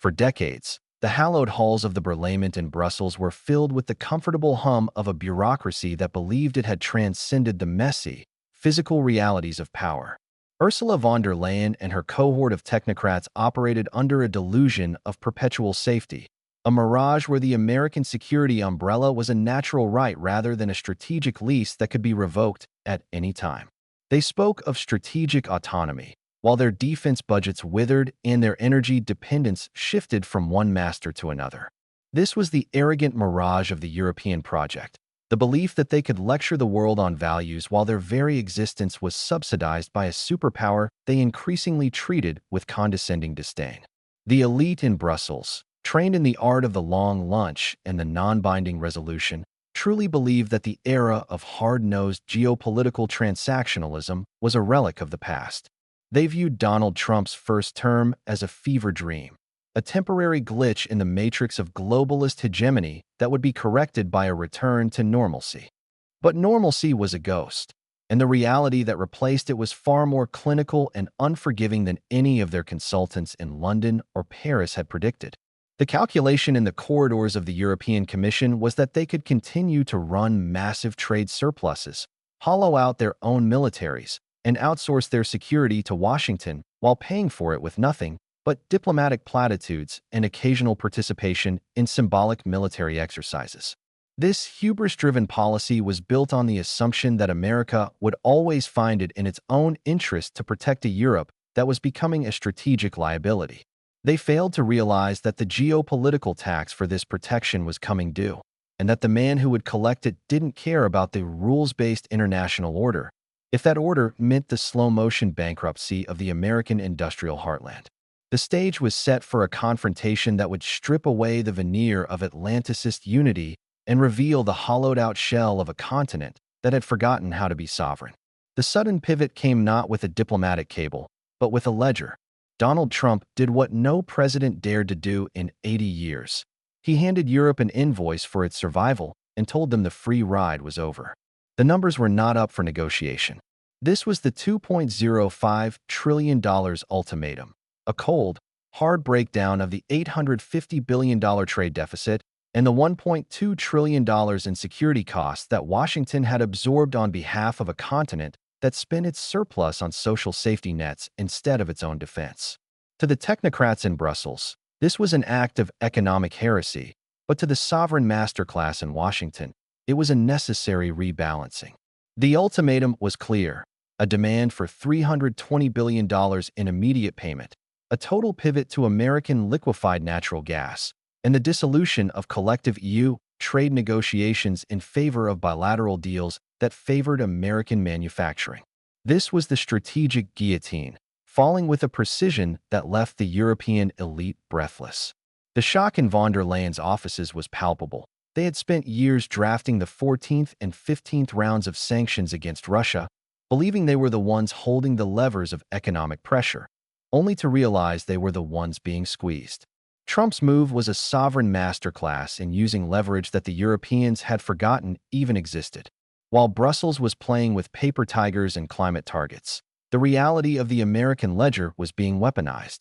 For decades, the hallowed halls of the Parliament in Brussels were filled with the comfortable hum of a bureaucracy that believed it had transcended the messy, physical realities of power. Ursula von der Leyen and her cohort of technocrats operated under a delusion of perpetual safety, a mirage where the American security umbrella was a natural right rather than a strategic lease that could be revoked at any time. They spoke of strategic autonomy, while their defense budgets withered and their energy dependence shifted from one master to another. This was the arrogant mirage of the European project, the belief that they could lecture the world on values while their very existence was subsidized by a superpower they increasingly treated with condescending disdain. The elite in Brussels, trained in the art of the long lunch and the non-binding resolution, truly believed that the era of hard-nosed geopolitical transactionalism was a relic of the past. They viewed Donald Trump's first term as a fever dream, a temporary glitch in the matrix of globalist hegemony that would be corrected by a return to normalcy. But normalcy was a ghost, and the reality that replaced it was far more clinical and unforgiving than any of their consultants in London or Paris had predicted. The calculation in the corridors of the European Commission was that they could continue to run massive trade surpluses, hollow out their own militaries, and outsource their security to Washington while paying for it with nothing but diplomatic platitudes and occasional participation in symbolic military exercises. This hubris-driven policy was built on the assumption that America would always find it in its own interest to protect a Europe that was becoming a strategic liability. They failed to realize that the geopolitical tax for this protection was coming due, and that the man who would collect it didn't care about the rules-based international order, if that order meant the slow-motion bankruptcy of the American industrial heartland. The stage was set for a confrontation that would strip away the veneer of Atlanticist unity and reveal the hollowed-out shell of a continent that had forgotten how to be sovereign. The sudden pivot came not with a diplomatic cable, but with a ledger. Donald Trump did what no president dared to do in 80 years. He handed Europe an invoice for its survival and told them the free ride was over. The numbers were not up for negotiation. This was the $2.05 trillion ultimatum, a cold, hard breakdown of the $850 billion trade deficit and the $1.2 trillion in security costs that Washington had absorbed on behalf of a continent that spent its surplus on social safety nets instead of its own defense. To the technocrats in Brussels, this was an act of economic heresy, but to the sovereign masterclass in Washington, it was a necessary rebalancing. The ultimatum was clear: a demand for $320 billion in immediate payment, a total pivot to American liquefied natural gas, and the dissolution of collective EU trade negotiations in favor of bilateral deals that favored American manufacturing. This was the strategic guillotine, falling with a precision that left the European elite breathless. The shock in von der Leyen's offices was palpable. They had spent years drafting the 14th and 15th rounds of sanctions against Russia, believing they were the ones holding the levers of economic pressure, only to realize they were the ones being squeezed. Trump's move was a sovereign masterclass in using leverage that the Europeans had forgotten even existed. While Brussels was playing with paper tigers and climate targets, the reality of the American ledger was being weaponized.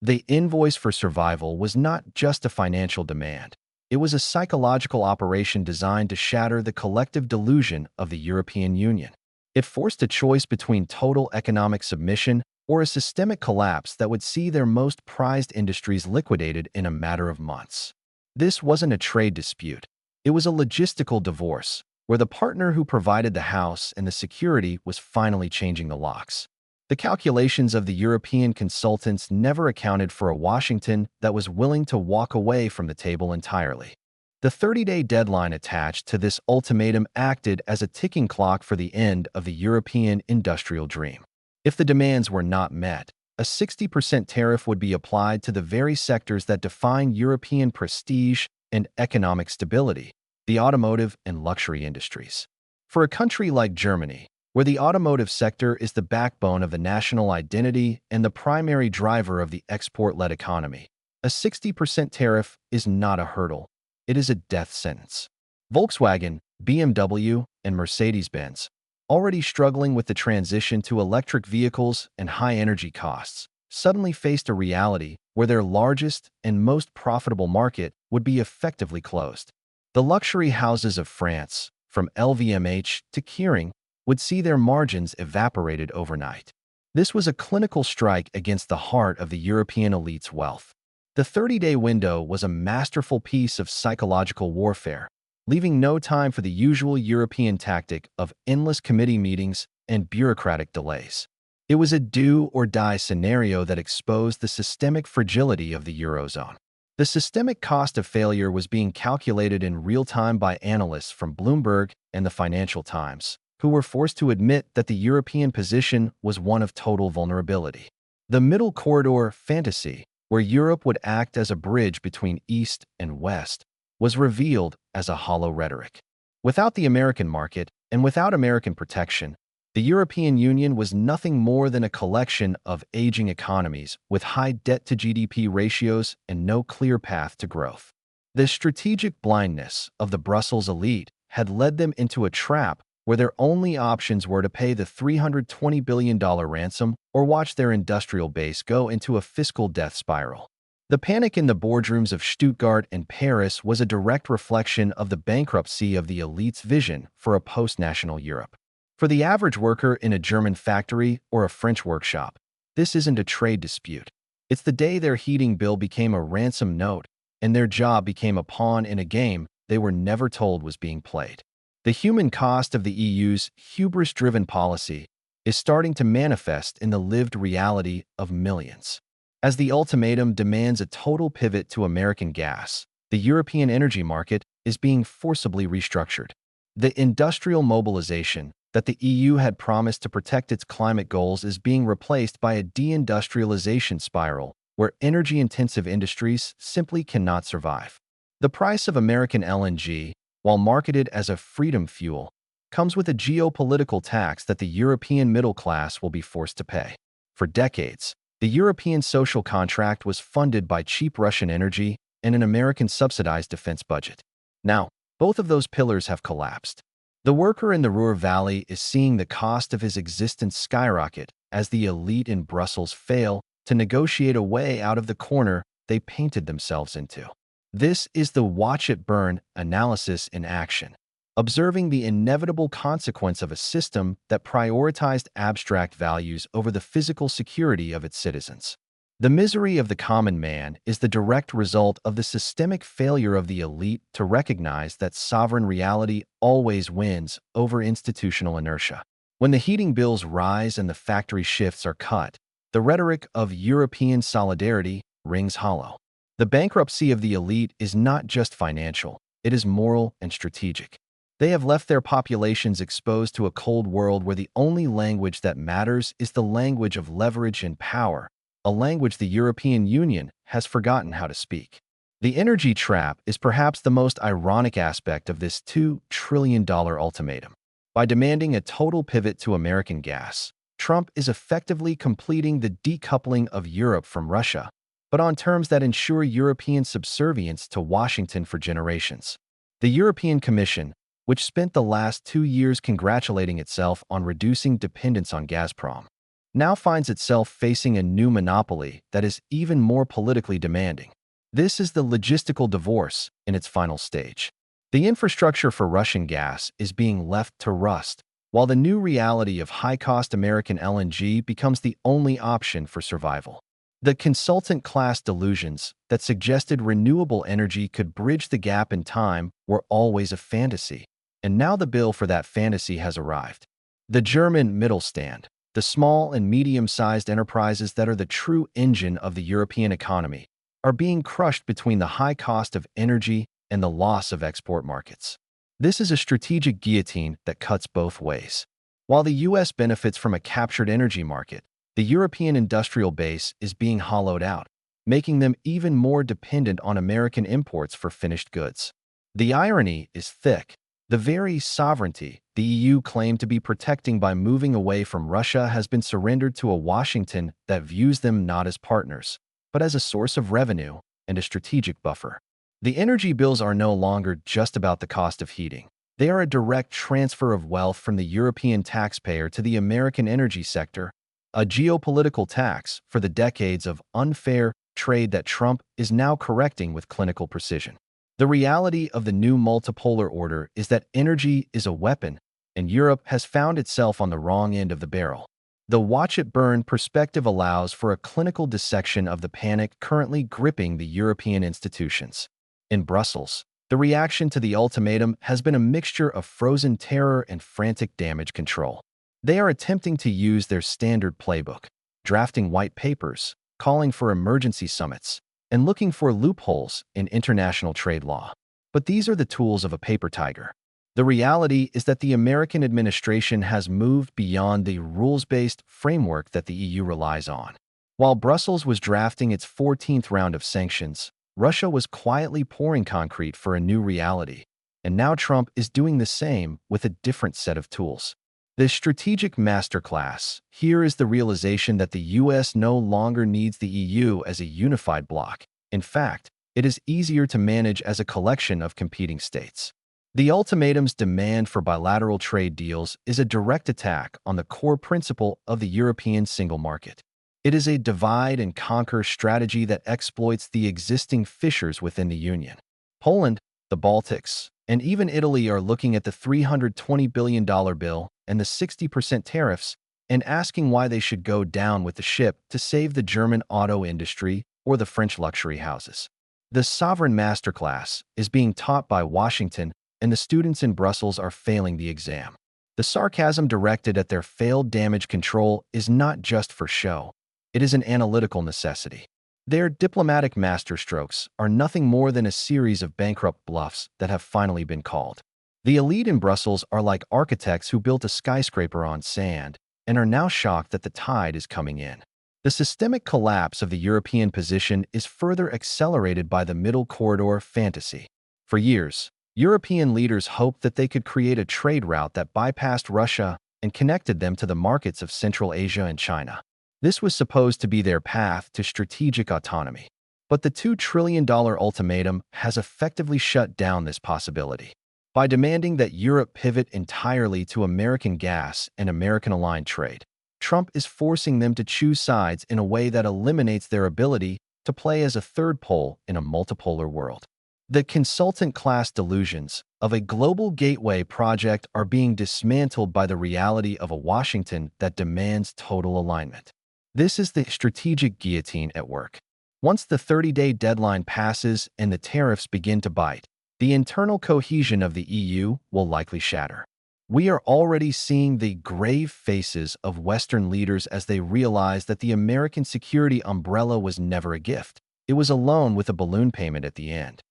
The invoice for survival was not just a financial demand. It was a psychological operation designed to shatter the collective delusion of the European Union. It forced a choice between total economic submission or a systemic collapse that would see their most prized industries liquidated in a matter of months. This wasn't a trade dispute. It was a logistical divorce, where the partner who provided the house and the security was finally changing the locks. The calculations of the European consultants never accounted for a Washington that was willing to walk away from the table entirely. The 30-day deadline attached to this ultimatum acted as a ticking clock for the end of the European industrial dream. If the demands were not met, a 60% tariff would be applied to the very sectors that define European prestige and economic stability: the automotive and luxury industries. For a country like Germany, where the automotive sector is the backbone of the national identity and the primary driver of the export-led economy, a 60% tariff is not a hurdle. It is a death sentence. Volkswagen, BMW, and Mercedes-Benz, already struggling with the transition to electric vehicles and high energy costs, suddenly faced a reality where their largest and most profitable market would be effectively closed. The luxury houses of France, from LVMH to Kering, would see their margins evaporated overnight. This was a clinical strike against the heart of the European elite's wealth. The 30-day window was a masterful piece of psychological warfare, leaving no time for the usual European tactic of endless committee meetings and bureaucratic delays. It was a do-or-die scenario that exposed the systemic fragility of the Eurozone. The systemic cost of failure was being calculated in real time by analysts from Bloomberg and the Financial Times, who were forced to admit that the European position was one of total vulnerability. The middle corridor fantasy, where Europe would act as a bridge between East and West, was revealed as a hollow rhetoric. Without the American market and without American protection, the European Union was nothing more than a collection of aging economies with high debt-to-GDP ratios and no clear path to growth. The strategic blindness of the Brussels elite had led them into a trap where their only options were to pay the $320 billion ransom or watch their industrial base go into a fiscal death spiral. The panic in the boardrooms of Stuttgart and Paris was a direct reflection of the bankruptcy of the elite's vision for a post-national Europe. For the average worker in a German factory or a French workshop, this isn't a trade dispute. It's the day their heating bill became a ransom note and their job became a pawn in a game they were never told was being played. The human cost of the EU's hubris-driven policy is starting to manifest in the lived reality of millions. As the ultimatum demands a total pivot to American gas, the European energy market is being forcibly restructured. The industrial mobilization that the EU had promised to protect its climate goals is being replaced by a deindustrialization spiral where energy-intensive industries simply cannot survive. The price of American LNG, while marketed as a freedom fuel, comes with a geopolitical tax that the European middle class will be forced to pay. For decades, the European social contract was funded by cheap Russian energy and an American subsidized defense budget. Now, both of those pillars have collapsed. The worker in the Ruhr Valley is seeing the cost of his existence skyrocket as the elite in Brussels fail to negotiate a way out of the corner they painted themselves into. This is the watch it burn analysis in action, observing the inevitable consequence of a system that prioritized abstract values over the physical security of its citizens. The misery of the common man is the direct result of the systemic failure of the elite to recognize that sovereign reality always wins over institutional inertia. When the heating bills rise and the factory shifts are cut, the rhetoric of European solidarity rings hollow. The bankruptcy of the elite is not just financial, it is moral and strategic. They have left their populations exposed to a cold world where the only language that matters is the language of leverage and power, a language the European Union has forgotten how to speak. The energy trap is perhaps the most ironic aspect of this $2 trillion ultimatum. By demanding a total pivot to American gas, Trump is effectively completing the decoupling of Europe from Russia, but on terms that ensure European subservience to Washington for generations. The European Commission, which spent the last 2 years congratulating itself on reducing dependence on Gazprom, now finds itself facing a new monopoly that is even more politically demanding. This is the logistical divorce in its final stage. The infrastructure for Russian gas is being left to rust, while the new reality of high-cost American LNG becomes the only option for survival. The consultant-class delusions that suggested renewable energy could bridge the gap in time were always a fantasy, and now the bill for that fantasy has arrived. The German Mittelstand, the small and medium-sized enterprises that are the true engine of the European economy, are being crushed between the high cost of energy and the loss of export markets. This is a strategic guillotine that cuts both ways. While the U.S. benefits from a captured energy market, the European industrial base is being hollowed out, making them even more dependent on American imports for finished goods. The irony is thick. The very sovereignty the EU claimed to be protecting by moving away from Russia has been surrendered to a Washington that views them not as partners, but as a source of revenue and a strategic buffer. The energy bills are no longer just about the cost of heating. They are a direct transfer of wealth from the European taxpayer to the American energy sector, a geopolitical tax for the decades of unfair trade that Trump is now correcting with clinical precision. The reality of the new multipolar order is that energy is a weapon, and Europe has found itself on the wrong end of the barrel. The watch it burn perspective allows for a clinical dissection of the panic currently gripping the European institutions. In Brussels, the reaction to the ultimatum has been a mixture of frozen terror and frantic damage control. They are attempting to use their standard playbook, drafting white papers, calling for emergency summits, and looking for loopholes in international trade law. But these are the tools of a paper tiger. The reality is that the American administration has moved beyond the rules-based framework that the EU relies on. While Brussels was drafting its 14th round of sanctions, Russia was quietly pouring concrete for a new reality, and now Trump is doing the same with a different set of tools. This strategic masterclass here is the realization that the US no longer needs the EU as a unified bloc. In fact, it is easier to manage as a collection of competing states. The ultimatum's demand for bilateral trade deals is a direct attack on the core principle of the European single market. It is a divide-and-conquer strategy that exploits the existing fissures within the Union. Poland, the Baltics, and even Italy are looking at the $320 billion bill and the 60% tariffs and asking why they should go down with the ship to save the German auto industry or the French luxury houses. The sovereign masterclass is being taught by Washington, and the students in Brussels are failing the exam. The sarcasm directed at their failed damage control is not just for show. It is an analytical necessity. Their diplomatic masterstrokes are nothing more than a series of bankrupt bluffs that have finally been called. The elite in Brussels are like architects who built a skyscraper on sand and are now shocked that the tide is coming in. The systemic collapse of the European position is further accelerated by the Middle Corridor fantasy. For years, European leaders hoped that they could create a trade route that bypassed Russia and connected them to the markets of Central Asia and China. This was supposed to be their path to strategic autonomy. But the $2 trillion ultimatum has effectively shut down this possibility. By demanding that Europe pivot entirely to American gas and American-aligned trade, Trump is forcing them to choose sides in a way that eliminates their ability to play as a third pole in a multipolar world. The consultant-class delusions of a global gateway project are being dismantled by the reality of a Washington that demands total alignment. This is the strategic guillotine at work. Once the 30-day deadline passes and the tariffs begin to bite, the internal cohesion of the EU will likely shatter. We are already seeing the grave faces of Western leaders as they realize that the American security umbrella was never a gift. It was a loan with a balloon payment at the end.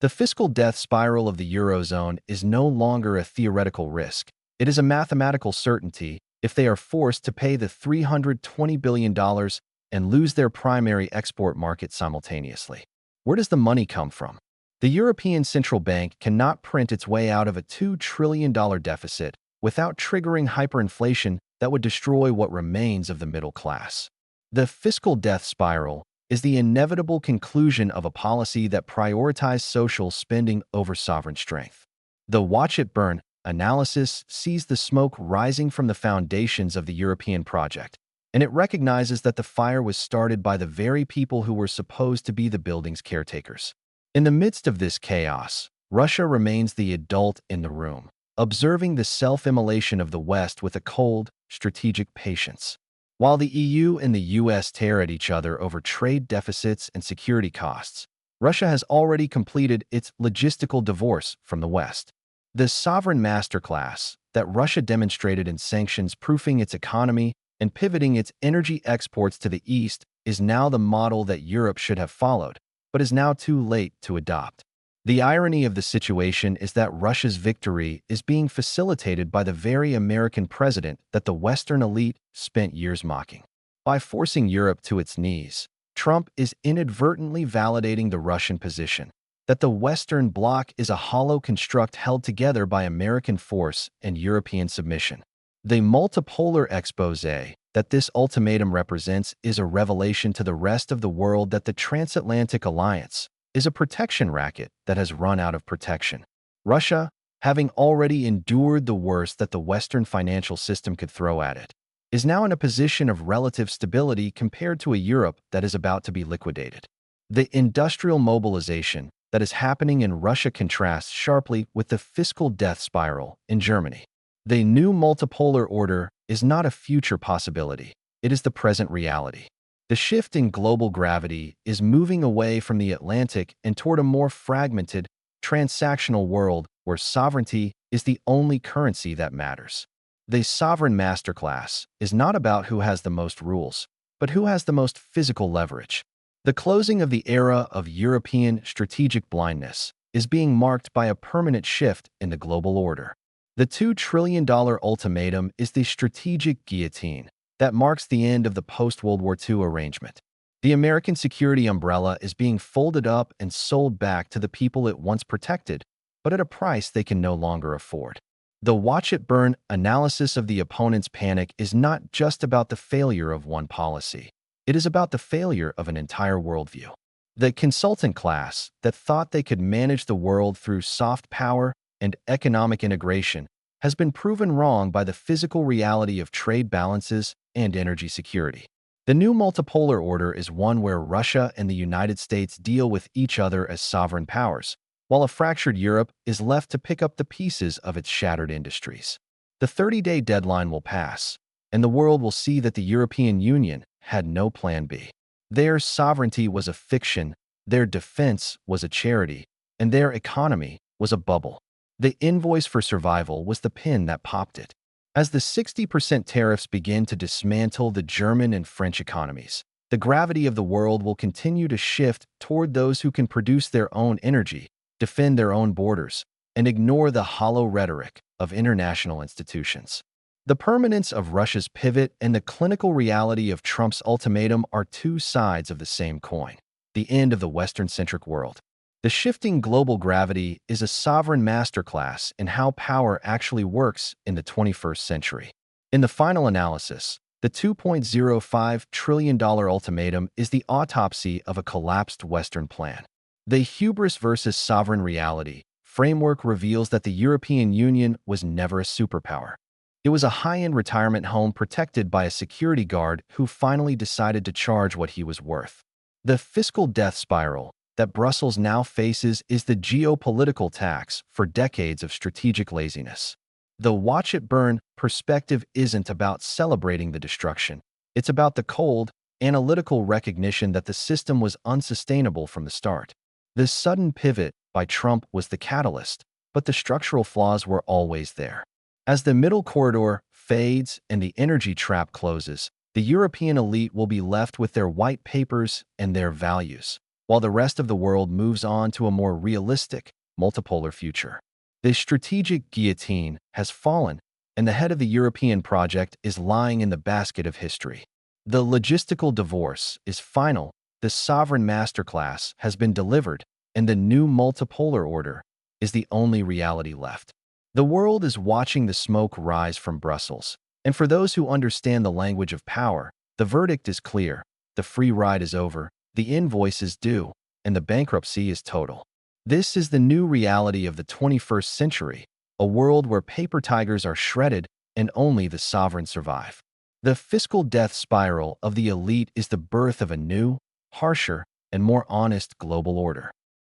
The fiscal death spiral of the Eurozone is no longer a theoretical risk. It is a mathematical certainty if they are forced to pay the $320 billion and lose their primary export market simultaneously. Where does the money come from? The European Central Bank cannot print its way out of a $2 trillion deficit without triggering hyperinflation that would destroy what remains of the middle class. The fiscal death spiral is the inevitable conclusion of a policy that prioritized social spending over sovereign strength. The watch it burn analysis sees the smoke rising from the foundations of the European project, and it recognizes that the fire was started by the very people who were supposed to be the building's caretakers. In the midst of this chaos, Russia remains the adult in the room, observing the self-immolation of the West with a cold, strategic patience. While the EU and the US tear at each other over trade deficits and security costs, Russia has already completed its logistical divorce from the West. The sovereign masterclass that Russia demonstrated in sanctions-proofing its economy and pivoting its energy exports to the East is now the model that Europe should have followed, but is now too late to adopt. The irony of the situation is that Russia's victory is being facilitated by the very American president that the Western elite spent years mocking. By forcing Europe to its knees, Trump is inadvertently validating the Russian position that the Western bloc is a hollow construct held together by American force and European submission. The multipolar expose that this ultimatum represents is a revelation to the rest of the world that the transatlantic alliance is a protection racket that has run out of protection. Russia, having already endured the worst that the Western financial system could throw at it, is now in a position of relative stability compared to a Europe that is about to be liquidated. The industrial mobilization that is happening in Russia contrasts sharply with the fiscal death spiral in Germany. The new multipolar order is not a future possibility, it is the present reality. The shift in global gravity is moving away from the Atlantic and toward a more fragmented, transactional world where sovereignty is the only currency that matters. The sovereign masterclass is not about who has the most rules, but who has the most physical leverage. The closing of the era of European strategic blindness is being marked by a permanent shift in the global order. The $2 trillion ultimatum is the strategic guillotine that marks the end of the post-World War II arrangement. The American security umbrella is being folded up and sold back to the people it once protected, but at a price they can no longer afford. The watch it burn analysis of the opponent's panic is not just about the failure of one policy. It is about the failure of an entire worldview. The consultant class that thought they could manage the world through soft power and economic integration has been proven wrong by the physical reality of trade balances and energy security. The new multipolar order is one where Russia and the United States deal with each other as sovereign powers, while a fractured Europe is left to pick up the pieces of its shattered industries. The 30-day deadline will pass, and the world will see that the European Union had no plan B. Their sovereignty was a fiction, their defense was a charity, and their economy was a bubble. The invoice for survival was the pin that popped it. As the 60% tariffs begin to dismantle the German and French economies, the gravity of the world will continue to shift toward those who can produce their own energy, defend their own borders, and ignore the hollow rhetoric of international institutions. The permanence of Russia's pivot and the clinical reality of Trump's ultimatum are two sides of the same coin. The end of the Western-centric world. The shifting global gravity is a sovereign masterclass in how power actually works in the 21st century. In the final analysis, the $2.05 trillion ultimatum is the autopsy of a collapsed Western plan. The hubris versus sovereign reality framework reveals that the European Union was never a superpower. It was a high-end retirement home protected by a security guard who finally decided to charge what he was worth. The fiscal death spiral that Brussels now faces is the geopolitical tax for decades of strategic laziness. The watch-it-burn perspective isn't about celebrating the destruction. It's about the cold, analytical recognition that the system was unsustainable from the start. This sudden pivot by Trump was the catalyst, but the structural flaws were always there. As the middle corridor fades and the energy trap closes, the European elite will be left with their white papers and their values, while the rest of the world moves on to a more realistic, multipolar future. The strategic guillotine has fallen, and the head of the European project is lying in the basket of history. The logistical divorce is final, the sovereign masterclass has been delivered, and the new multipolar order is the only reality left. The world is watching the smoke rise from Brussels, and for those who understand the language of power, the verdict is clear. The free ride is over, the invoice is due, and the bankruptcy is total. This is the new reality of the 21st century, a world where paper tigers are shredded and only the sovereign survive. The fiscal death spiral of the elite is the birth of a new, harsher, and more honest global order.